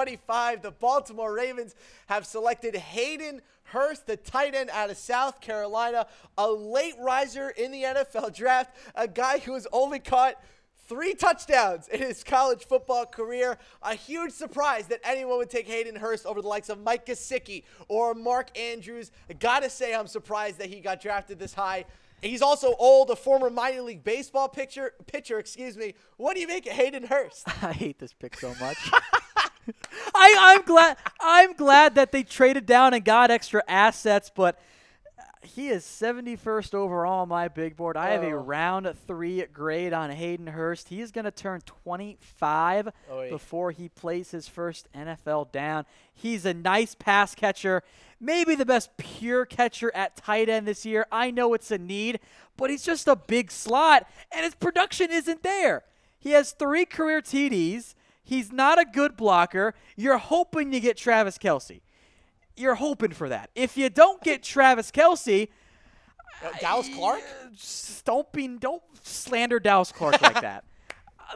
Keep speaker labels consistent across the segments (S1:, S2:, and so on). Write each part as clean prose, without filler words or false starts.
S1: 25, the Baltimore Ravens have selected Hayden Hurst, the tight end out of South Carolina, a late riser in the NFL draft, a guy who has only caught 3 touchdowns in his college football career. A huge surprise that anyone would take Hayden Hurst over the likes of Mike Gesicki or Mark Andrews. I gotta say, I'm surprised that he got drafted this high. He's also old, a former minor league baseball pitcher. What do you make of Hayden Hurst?
S2: I hate this pick so much. I'm glad that they traded down and got extra assets, but he is 71st overall on my big board. I have a round 3 grade on Hayden Hurst. He is going to turn 25 before he plays his first NFL down. He's a nice pass catcher, maybe the best pure catcher at tight end this year. I know it's a need, but he's just a big slot, and his production isn't there. He has 3 career TDs. He's not a good blocker. You're hoping you get Travis Kelce. You're hoping for that. If you don't get Travis Kelce,
S1: Dallas Clark?
S2: Don't slander Dallas Clark like that.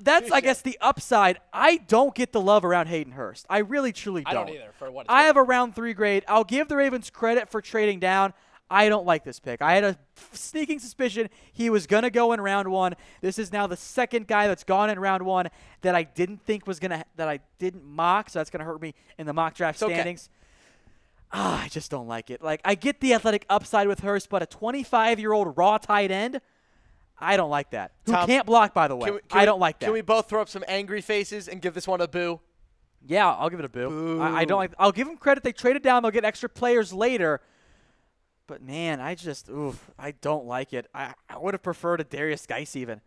S2: That's, I guess, the upside. I don't get the love around Hayden Hurst. I really, truly don't.
S1: I don't either. For what
S2: I have a round 3 grade. I'll give the Ravens credit for trading down. I don't like this pick. I had a sneaking suspicion he was going to go in round 1. This is now the second guy that's gone in round 1 that I didn't think was going to – that I didn't mock, so that's going to hurt me in the mock draft standings. I just don't like it. Like, I get the athletic upside with Hurst, but a 25-year-old raw tight end, I don't like that. Who can't block, by the way. I don't like that.
S1: Can we both throw up some angry faces and give this one a boo?
S2: Yeah, I'll give it a boo. I don't like. I'll give them credit. They traded down. They'll get extra players later. But, man, I don't like it. I would have preferred a Darius Geis even.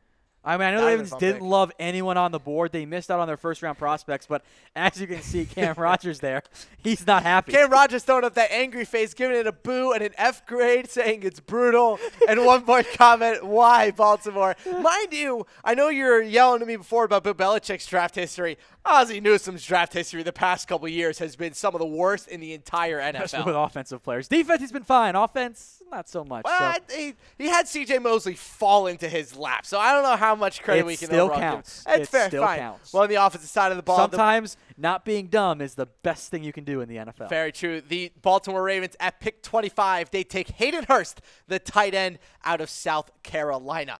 S2: I mean, I know the Ravens didn't love anyone on the board. They missed out on their first-round prospects, but as you can see, Cam Rodgers there, he's not happy.
S1: Cam Rodgers throwing up that angry face, giving it a boo and an F grade, saying it's brutal. And one more comment, why Baltimore? Mind you, I know you were yelling at me before about Bill Belichick's draft history. Ozzie Newsome's draft history the past couple of years has been some of the worst in the entire NFL.
S2: Especially with offensive players. Defense, he's been fine. Offense, not so much.
S1: Well, he had C.J. Mosley fall into his lap, so I don't know how much credit we can overall give him. It's fair, fine.
S2: Counts.
S1: Well, on the offensive side of the ball.
S2: Sometimes not being dumb is the best thing you can do in the NFL.
S1: Very true. The Baltimore Ravens at pick 25, they take Hayden Hurst, the tight end out of South Carolina.